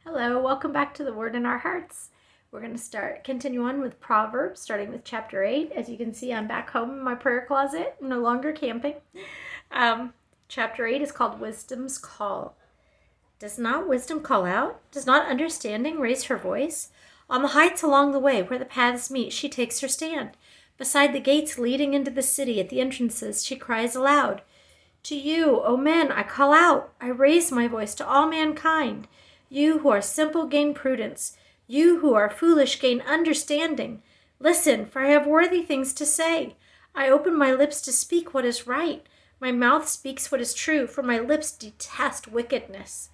Hello, welcome back to the Word in Our Hearts. We're going to continue on with Proverbs, starting with chapter 8. As you can see, I'm back home in my prayer closet. I'm no longer camping. Chapter 8 is called Wisdom's Call. Does not wisdom call out? Does not understanding raise her voice? On the heights along the way where the paths meet, she takes her stand. Beside the gates leading into the city, at the entrances, she cries aloud. To you, O men, I call out. I raise my voice to all mankind. You who are simple gain prudence. You who are foolish gain understanding. Listen, for I have worthy things to say. I open my lips to speak what is right. My mouth speaks what is true, for my lips detest wickedness.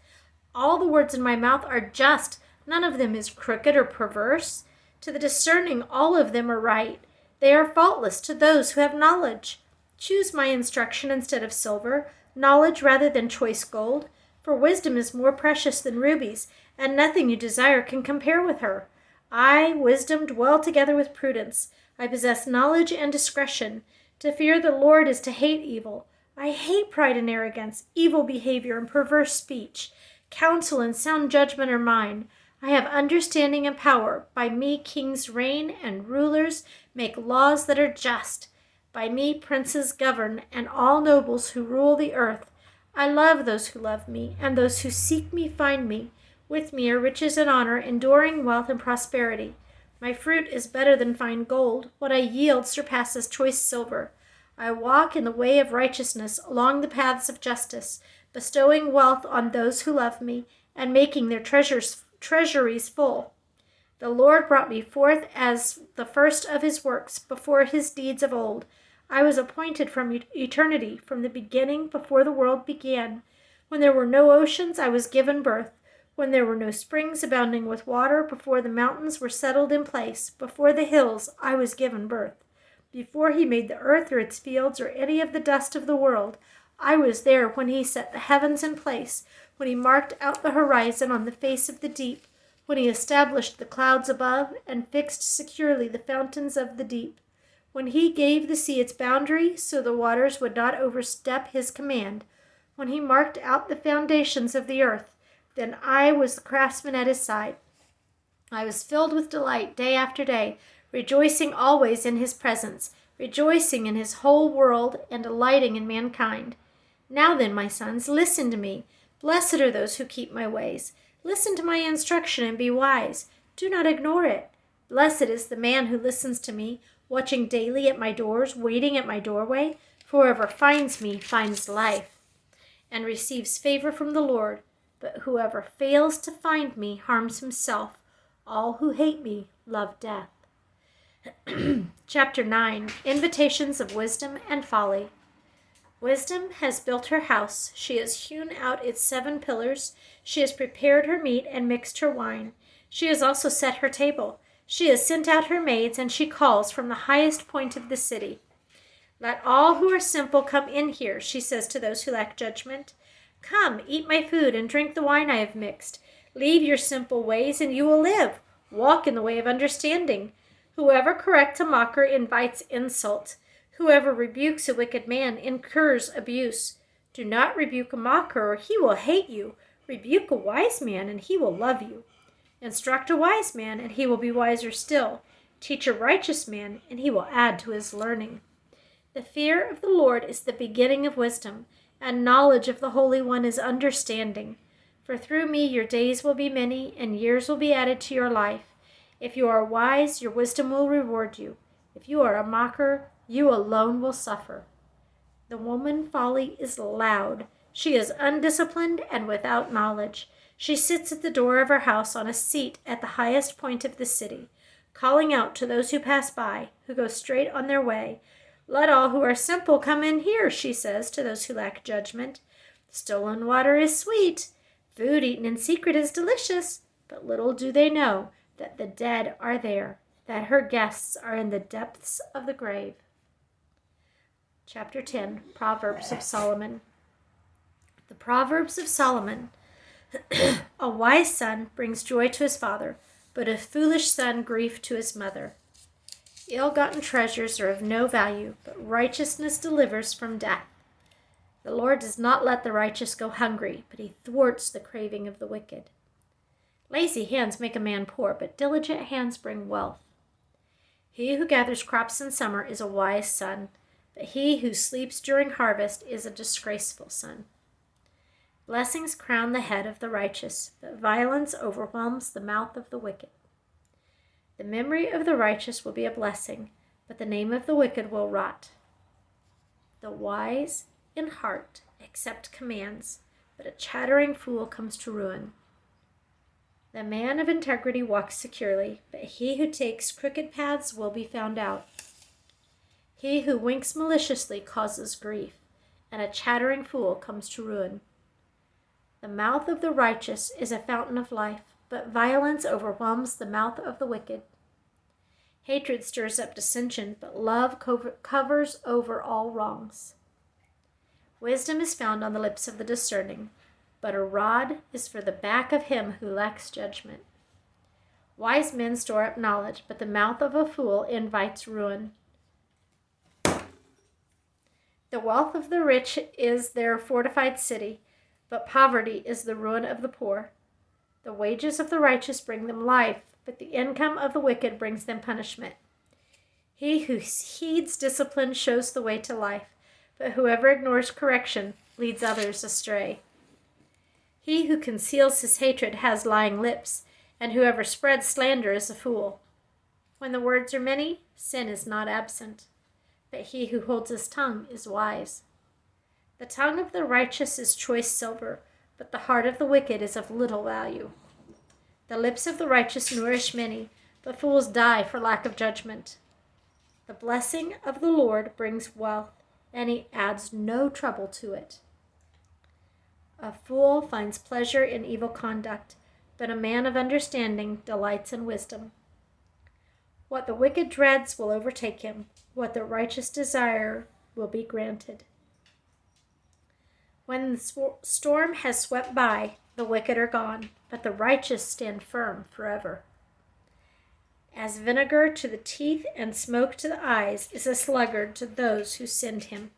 All the words in my mouth are just. None of them is crooked or perverse. To the discerning, all of them are right. They are faultless to those who have knowledge. Choose my instruction instead of silver, knowledge rather than choice gold. For wisdom is more precious than rubies, and nothing you desire can compare with her. I, wisdom, dwell together with prudence. I possess knowledge and discretion. To fear the Lord is to hate evil. I hate pride and arrogance, evil behavior and perverse speech. Counsel and sound judgment are mine. I have understanding and power. By me kings reign and rulers make laws that are just. By me princes govern and all nobles who rule the earth. I love those who love me, and those who seek me find me. With me are riches and honor, enduring wealth and prosperity. My fruit is better than fine gold. What I yield surpasses choice silver. I walk in the way of righteousness, along the paths of justice, bestowing wealth on those who love me, and making their treasuries full. The Lord brought me forth as the first of his works, before his deeds of old. I was appointed from eternity, from the beginning, before the world began. When there were no oceans, I was given birth. When there were no springs abounding with water, before the mountains were settled in place, before the hills, I was given birth. Before he made the earth or its fields or any of the dust of the world, I was there when he set the heavens in place, when he marked out the horizon on the face of the deep, when he established the clouds above and fixed securely the fountains of the deep. When he gave the sea its boundary, so the waters would not overstep his command. When he marked out the foundations of the earth, then I was the craftsman at his side. I was filled with delight day after day, rejoicing always in his presence, rejoicing in his whole world, and delighting in mankind. Now then, my sons, listen to me. Blessed are those who keep my ways. Listen to my instruction and be wise. Do not ignore it. Blessed is the man who listens to me, watching daily at my doors, waiting at my doorway. For whoever finds me finds life and receives favor from the Lord. But whoever fails to find me harms himself. All who hate me love death. Chapter 9. Invitations of Wisdom and Folly. Wisdom has built her house. She has hewn out its 7 pillars. She has prepared her meat and mixed her wine. She has also set her table. She has sent out her maids, and she calls from the highest point of the city. Let all who are simple come in here, she says to those who lack judgment. Come, eat my food and drink the wine I have mixed. Leave your simple ways, and you will live. Walk in the way of understanding. Whoever corrects a mocker invites insult. Whoever rebukes a wicked man incurs abuse. Do not rebuke a mocker, or he will hate you. Rebuke a wise man, and he will love you. Instruct a wise man, and he will be wiser still. Teach a righteous man, and he will add to his learning. The fear of the Lord is the beginning of wisdom, and knowledge of the Holy One is understanding. For through me your days will be many, and years will be added to your life. If you are wise, your wisdom will reward you. If you are a mocker, you alone will suffer. The woman folly is loud. She is undisciplined and without knowledge. She sits at the door of her house on a seat at the highest point of the city, calling out to those who pass by, who go straight on their way. Let all who are simple come in here, she says to those who lack judgment. Stolen water is sweet. Food eaten in secret is delicious. But little do they know that the dead are there, that her guests are in the depths of the grave. Chapter 10, Proverbs of Solomon. The Proverbs of Solomon. A wise son brings joy to his father, but a foolish son grief to his mother. Ill-gotten treasures are of no value, but righteousness delivers from death. The Lord does not let the righteous go hungry, but he thwarts the craving of the wicked. Lazy hands make a man poor, but diligent hands bring wealth. He who gathers crops in summer is a wise son, but he who sleeps during harvest is a disgraceful son. Blessings crown the head of the righteous, but violence overwhelms the mouth of the wicked. The memory of the righteous will be a blessing, but the name of the wicked will rot. The wise in heart accept commands, but a chattering fool comes to ruin. The man of integrity walks securely, but he who takes crooked paths will be found out. He who winks maliciously causes grief, and a chattering fool comes to ruin. The mouth of the righteous is a fountain of life, but violence overwhelms the mouth of the wicked. Hatred stirs up dissension, but love covers over all wrongs. Wisdom is found on the lips of the discerning, but a rod is for the back of him who lacks judgment. Wise men store up knowledge, but the mouth of a fool invites ruin. The wealth of the rich is their fortified city, but poverty is the ruin of the poor. The wages of the righteous bring them life, but the income of the wicked brings them punishment. He who heeds discipline shows the way to life, but whoever ignores correction leads others astray. He who conceals his hatred has lying lips, and whoever spreads slander is a fool. When the words are many, sin is not absent, but he who holds his tongue is wise. The tongue of the righteous is choice silver, but the heart of the wicked is of little value. The lips of the righteous nourish many, but fools die for lack of judgment. The blessing of the Lord brings wealth, and he adds no trouble to it. A fool finds pleasure in evil conduct, but a man of understanding delights in wisdom. What the wicked dreads will overtake him, what the righteous desire will be granted. When the storm has swept by, the wicked are gone, but the righteous stand firm forever. As vinegar to the teeth and smoke to the eyes is a sluggard to those who send him.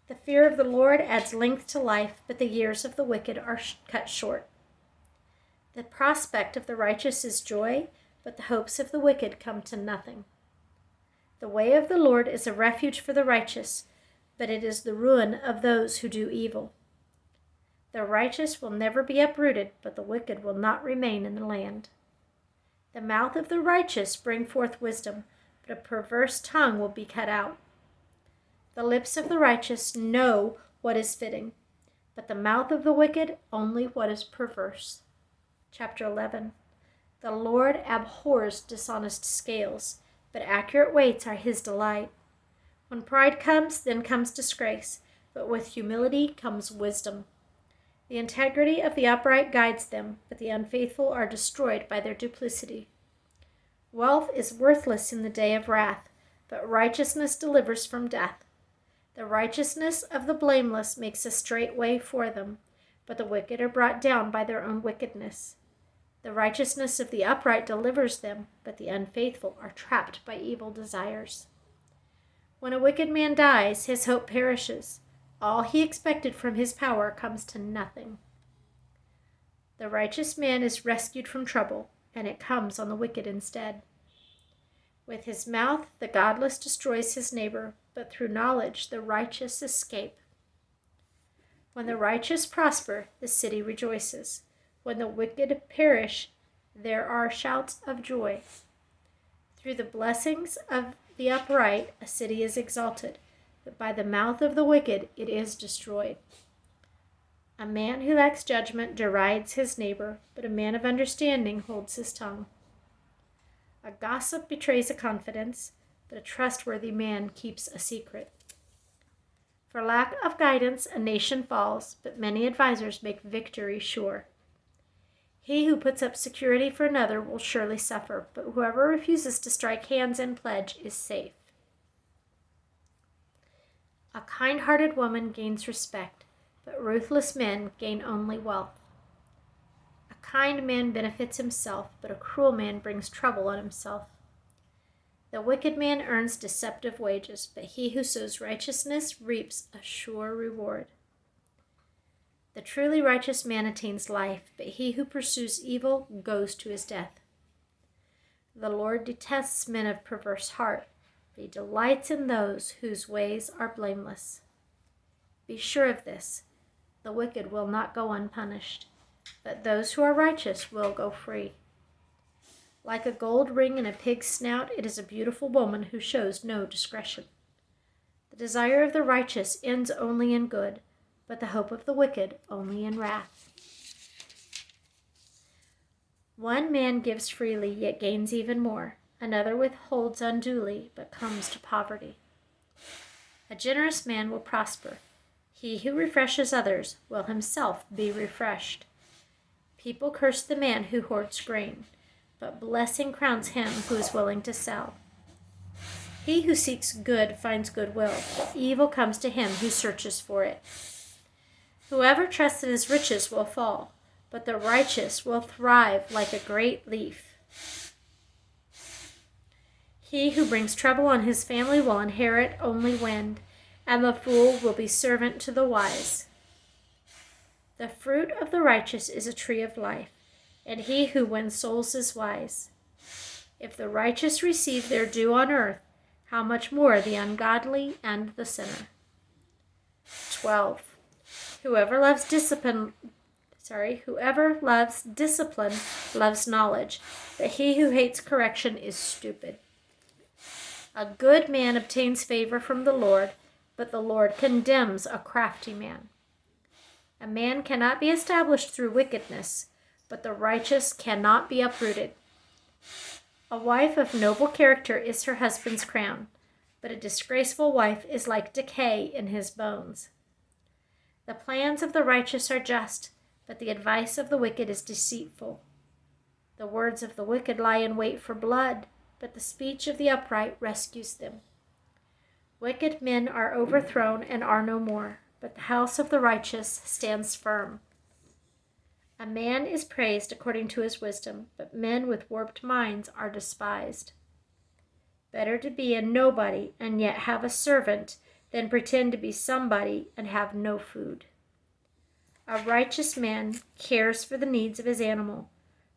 The fear of the Lord adds length to life, but the years of the wicked are cut short. The prospect of the righteous is joy, but the hopes of the wicked come to nothing. The way of the Lord is a refuge for the righteous, but it is the ruin of those who do evil. The righteous will never be uprooted, but the wicked will not remain in the land. The mouth of the righteous brings forth wisdom, but a perverse tongue will be cut out. The lips of the righteous know what is fitting, but the mouth of the wicked only what is perverse. Chapter 11. The Lord abhors dishonest scales, but accurate weights are his delight. When pride comes, then comes disgrace, but with humility comes wisdom. The integrity of the upright guides them, but the unfaithful are destroyed by their duplicity. Wealth is worthless in the day of wrath, but righteousness delivers from death. The righteousness of the blameless makes a straight way for them, but the wicked are brought down by their own wickedness. The righteousness of the upright delivers them, but the unfaithful are trapped by evil desires. When a wicked man dies, his hope perishes. All he expected from his power comes to nothing. The righteous man is rescued from trouble, and it comes on the wicked instead. With his mouth, the godless destroys his neighbor, but through knowledge, the righteous escape. When the righteous prosper, the city rejoices. When the wicked perish, there are shouts of joy. Through the blessings of the upright, a city is exalted, but by the mouth of the wicked it is destroyed. A man who lacks judgment derides his neighbor, but a man of understanding holds his tongue. A gossip betrays a confidence, but a trustworthy man keeps a secret. For lack of guidance, a nation falls, but many advisers make victory sure. He who puts up security for another will surely suffer, but whoever refuses to strike hands and pledge is safe. A kind-hearted woman gains respect, but ruthless men gain only wealth. A kind man benefits himself, but a cruel man brings trouble on himself. The wicked man earns deceptive wages, but he who sows righteousness reaps a sure reward. The truly righteous man attains life, but he who pursues evil goes to his death. The Lord detests men of perverse heart, but he delights in those whose ways are blameless. Be sure of this, the wicked will not go unpunished, but those who are righteous will go free. Like a gold ring in a pig's snout, it is a beautiful woman who shows no discretion. The desire of the righteous ends only in good, but the hope of the wicked only in wrath. One man gives freely, yet gains even more. Another withholds unduly, but comes to poverty. A generous man will prosper. He who refreshes others will himself be refreshed. People curse the man who hoards grain, but blessing crowns him who is willing to sell. He who seeks good finds goodwill, but evil comes to him who searches for it. Whoever trusts in his riches will fall, but the righteous will thrive like a great leaf. He who brings trouble on his family will inherit only wind, and the fool will be servant to the wise. The fruit of the righteous is a tree of life, and he who wins souls is wise. If the righteous receive their due on earth, how much more the ungodly and the sinner. 12. Whoever loves discipline loves knowledge, but he who hates correction is stupid. A good man obtains favor from the Lord, but the Lord condemns a crafty man. A man cannot be established through wickedness, but the righteous cannot be uprooted. A wife of noble character is her husband's crown, but a disgraceful wife is like decay in his bones. The plans of the righteous are just, but the advice of the wicked is deceitful. The words of the wicked lie in wait for blood, but the speech of the upright rescues them. Wicked men are overthrown and are no more, but the house of the righteous stands firm. A man is praised according to his wisdom, but men with warped minds are despised. Better to be a nobody and yet have a servant than pretend to be somebody and have no food. A righteous man cares for the needs of his animal,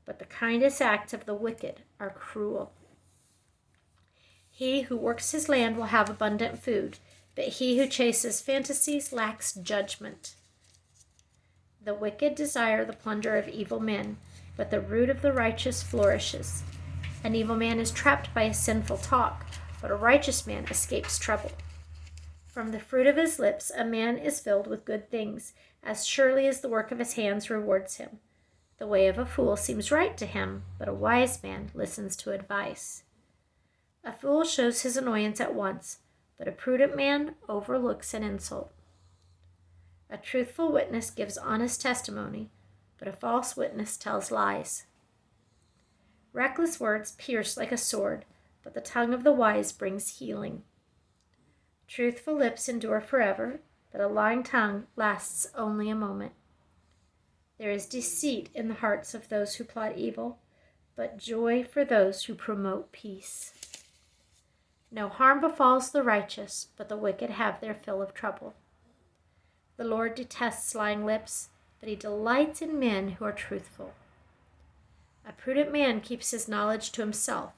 but the kindest acts of the wicked are cruel. He who works his land will have abundant food, but he who chases fantasies lacks judgment. The wicked desire the plunder of evil men, but the root of the righteous flourishes. An evil man is trapped by a sinful talk, but a righteous man escapes trouble. From the fruit of his lips a man is filled with good things, as surely as the work of his hands rewards him. The way of a fool seems right to him, but a wise man listens to advice. A fool shows his annoyance at once, but a prudent man overlooks an insult. A truthful witness gives honest testimony, but a false witness tells lies. Reckless words pierce like a sword, but the tongue of the wise brings healing. Truthful lips endure forever, but a lying tongue lasts only a moment. There is deceit in the hearts of those who plot evil, but joy for those who promote peace. No harm befalls the righteous, but the wicked have their fill of trouble. The Lord detests lying lips, but he delights in men who are truthful. A prudent man keeps his knowledge to himself.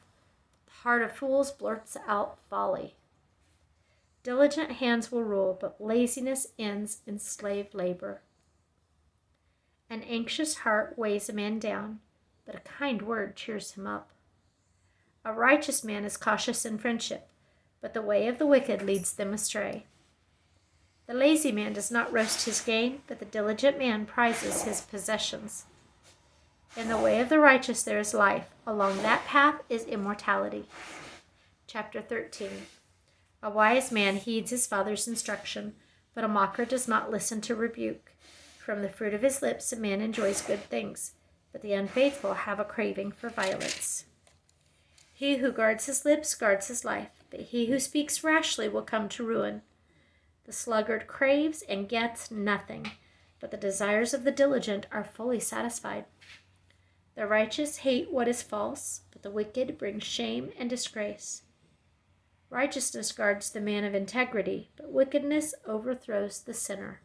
The heart of fools blurts out folly. Diligent hands will rule, but laziness ends in slave labor. An anxious heart weighs a man down, but a kind word cheers him up. A righteous man is cautious in friendship, but the way of the wicked leads them astray. The lazy man does not roast his gain, but the diligent man prizes his possessions. In the way of the righteous there is life. Along that path is immortality. Chapter 13. A wise man heeds his father's instruction, but a mocker does not listen to rebuke. From the fruit of his lips a man enjoys good things, but the unfaithful have a craving for violence. He who guards his lips guards his life, but he who speaks rashly will come to ruin. The sluggard craves and gets nothing, but the desires of the diligent are fully satisfied. The righteous hate what is false, but the wicked bring shame and disgrace. Righteousness guards the man of integrity, but wickedness overthrows the sinner.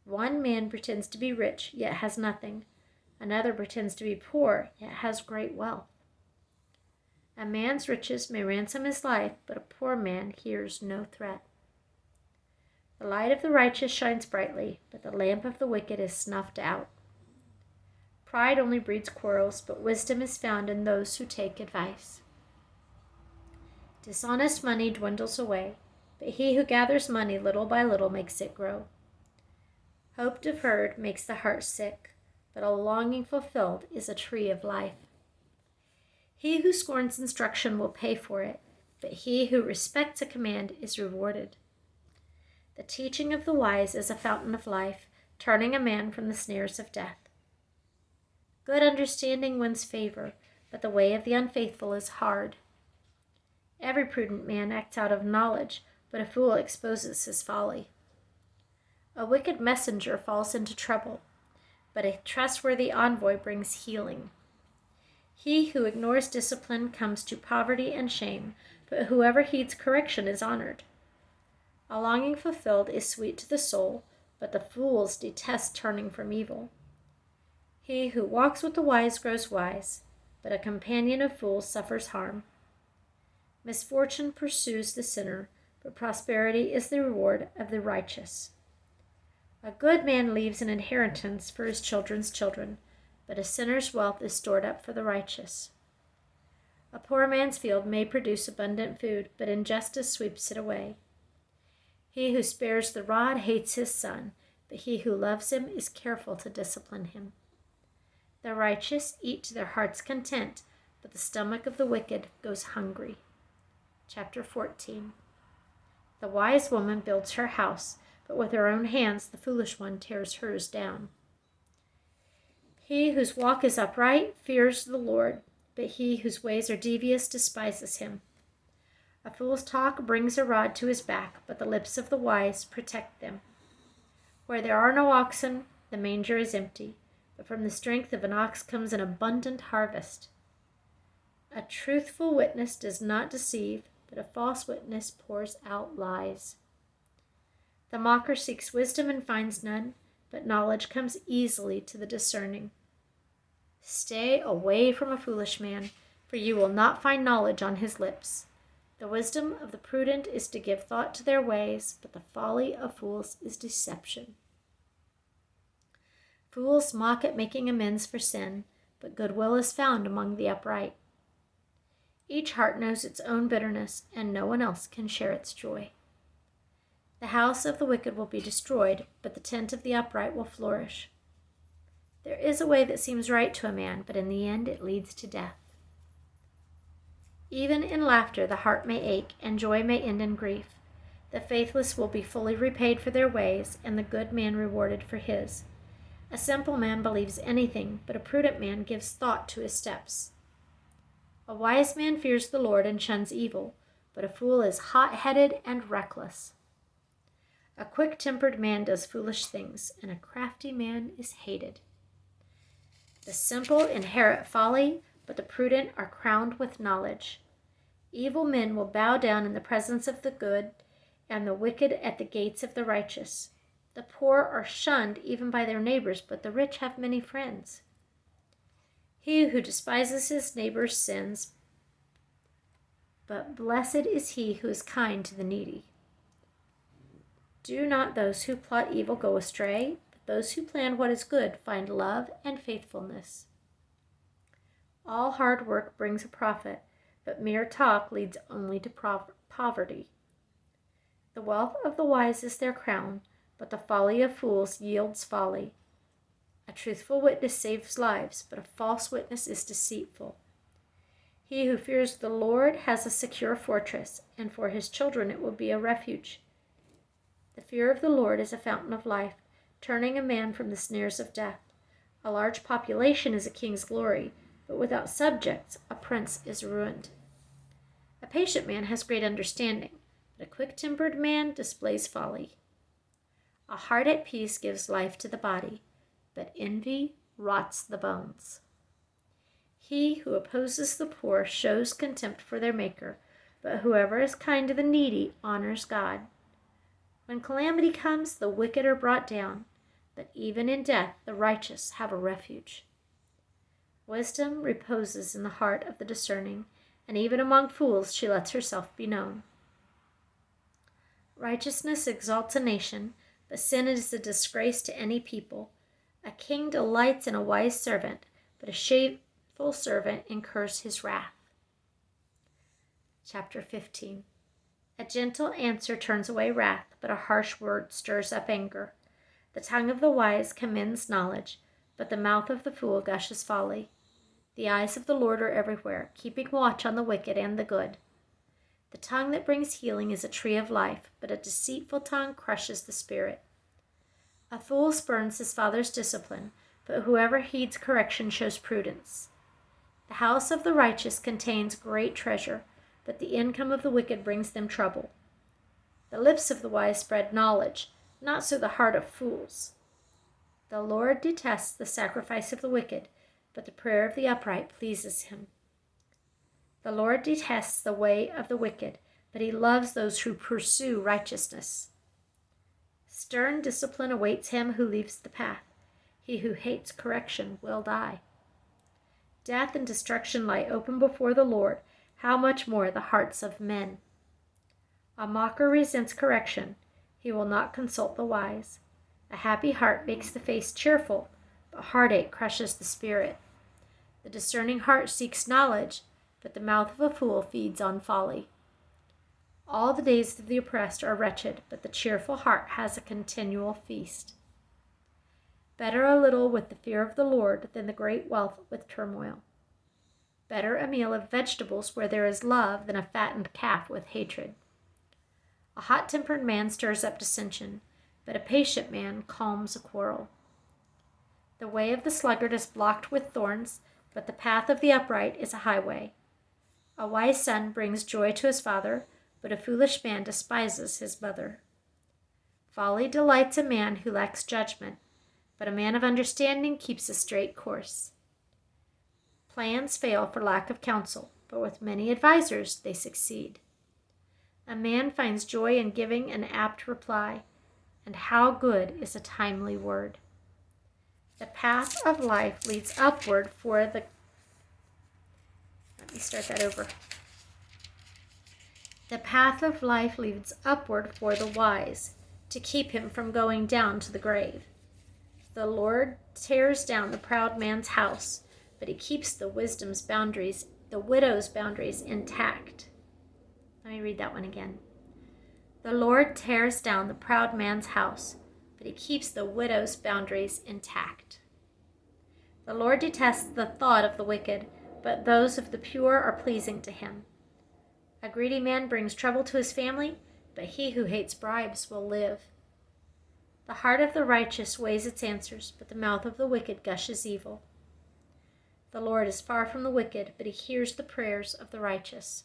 One man pretends to be rich, yet has nothing. Another pretends to be poor, yet has great wealth. A man's riches may ransom his life, but a poor man hears no threat. The light of the righteous shines brightly, but the lamp of the wicked is snuffed out. Pride only breeds quarrels, but wisdom is found in those who take advice. Dishonest money dwindles away, but he who gathers money little by little makes it grow. Hope deferred makes the heart sick, but a longing fulfilled is a tree of life. He who scorns instruction will pay for it, but he who respects a command is rewarded. The teaching of the wise is a fountain of life, turning a man from the snares of death. Good understanding wins favor, but the way of the unfaithful is hard. Every prudent man acts out of knowledge, but a fool exposes his folly. A wicked messenger falls into trouble, but a trustworthy envoy brings healing. He who ignores discipline comes to poverty and shame, but whoever heeds correction is honored. A longing fulfilled is sweet to the soul, but the fools detest turning from evil. He who walks with the wise grows wise, but a companion of fools suffers harm. Misfortune pursues the sinner, but prosperity is the reward of the righteous. A good man leaves an inheritance for his children's children, but a sinner's wealth is stored up for the righteous. A poor man's field may produce abundant food, but injustice sweeps it away. He who spares the rod hates his son, but he who loves him is careful to discipline him. The righteous eat to their heart's content, but the stomach of the wicked goes hungry. Chapter 14. The wise woman builds her house, but with her own hands the foolish one tears hers down. He whose walk is upright fears the Lord, but he whose ways are devious despises him. A fool's talk brings a rod to his back, but the lips of the wise protect them. Where there are no oxen, the manger is empty, but from the strength of an ox comes an abundant harvest. A truthful witness does not deceive, but a false witness pours out lies. The mocker seeks wisdom and finds none, but knowledge comes easily to the discerning. Stay away from a foolish man, for you will not find knowledge on his lips. The wisdom of the prudent is to give thought to their ways, but the folly of fools is deception. Fools mock at making amends for sin, but goodwill is found among the upright. Each heart knows its own bitterness, and no one else can share its joy. The house of the wicked will be destroyed, but the tent of the upright will flourish. There is a way that seems right to a man, but in the end it leads to death. Even in laughter the heart may ache, and joy may end in grief. The faithless will be fully repaid for their ways, and the good man rewarded for his. A simple man believes anything, but a prudent man gives thought to his steps. A wise man fears the Lord and shuns evil, but a fool is hot-headed and reckless. A quick-tempered man does foolish things, and a crafty man is hated. The simple inherit folly, but the prudent are crowned with knowledge. Evil men will bow down in the presence of the good, and the wicked at the gates of the righteous. The poor are shunned even by their neighbors, but the rich have many friends. He who despises his neighbor's sins, but blessed is he who is kind to the needy. Do not those who plot evil go astray, but those who plan what is good find love and faithfulness. All hard work brings a profit, but mere talk leads only to poverty. The wealth of the wise is their crown, but the folly of fools yields folly. A truthful witness saves lives, but a false witness is deceitful. He who fears the Lord has a secure fortress, and for his children it will be a refuge. The fear of the Lord is a fountain of life, turning a man from the snares of death. A large population is a king's glory, but without subjects a prince is ruined. A patient man has great understanding, but a quick-tempered man displays folly. A heart at peace gives life to the body, but envy rots the bones. He who opposes the poor shows contempt for their Maker, but whoever is kind to the needy honors God. When calamity comes, the wicked are brought down, but even in death the righteous have a refuge. Wisdom reposes in the heart of the discerning, and even among fools she lets herself be known. Righteousness exalts a nation, but sin is a disgrace to any people. A king delights in a wise servant, but a shameful servant incurs his wrath. Chapter 15. A gentle answer turns away wrath, but a harsh word stirs up anger. The tongue of the wise commends knowledge, but the mouth of the fool gushes folly. The eyes of the Lord are everywhere, keeping watch on the wicked and the good. The tongue that brings healing is a tree of life, but a deceitful tongue crushes the spirit. A fool spurns his father's discipline, but whoever heeds correction shows prudence. The house of the righteous contains great treasure, but the income of the wicked brings them trouble. The lips of the wise spread knowledge, not so the heart of fools. The Lord detests the sacrifice of the wicked, but the prayer of the upright pleases him. The Lord detests the way of the wicked, but he loves those who pursue righteousness. Stern discipline awaits him who leaves the path. He who hates correction will die. Death and destruction lie open before the Lord. How much more the hearts of men? A mocker resents correction. He will not consult the wise. A happy heart makes the face cheerful, but heartache crushes the spirit. The discerning heart seeks knowledge, but the mouth of a fool feeds on folly. All the days of the oppressed are wretched, but the cheerful heart has a continual feast. Better a little with the fear of the Lord than the great wealth with turmoil. Better a meal of vegetables where there is love than a fattened calf with hatred. A hot-tempered man stirs up dissension, but a patient man calms a quarrel. The way of the sluggard is blocked with thorns, but the path of the upright is a highway. A wise son brings joy to his father, but a foolish man despises his mother. Folly delights a man who lacks judgment, but a man of understanding keeps a straight course. Plans fail for lack of counsel, but with many advisers they succeed. A man finds joy in giving an apt reply, and how good is a timely word. The path of life leads upward for the... Let me start that over. The path of life leads upward for the wise, to keep him from going down to the grave. The Lord tears down the proud man's house, but he keeps the widow's boundaries intact. Let me read that one again. The Lord tears down the proud man's house, but he keeps the widow's boundaries intact. The Lord detests the thought of the wicked, but those of the pure are pleasing to him. A greedy man brings trouble to his family, but he who hates bribes will live. The heart of the righteous weighs its answers, but the mouth of the wicked gushes evil. The Lord is far from the wicked, but he hears the prayers of the righteous.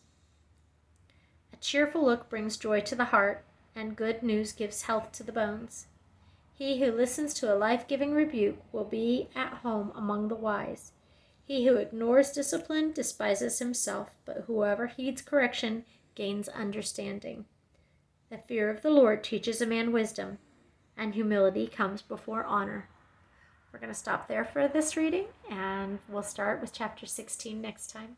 A cheerful look brings joy to the heart, and good news gives health to the bones. He who listens to a life-giving rebuke will be at home among the wise. He who ignores discipline despises himself, but whoever heeds correction gains understanding. The fear of the Lord teaches a man wisdom, and humility comes before honor. We're going to stop there for this reading, and we'll start with chapter 16 next time.